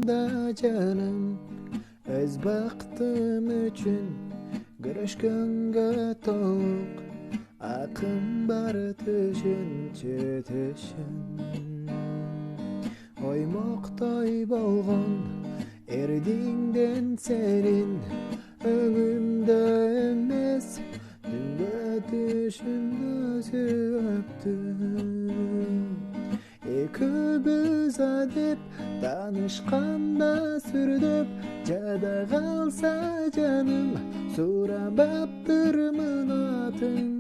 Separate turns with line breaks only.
da canım, öz baktım üçün görüşkөнгө толук акын бар түшүнчү түшүн. Оймоктой болгон эрдиңден сенин өңүмдө эмес, түндө түшүмдө сүйөктү. Экөөбүз адеп таанышканда сүрдөп, жада калса жаным, сурабаптырмын атын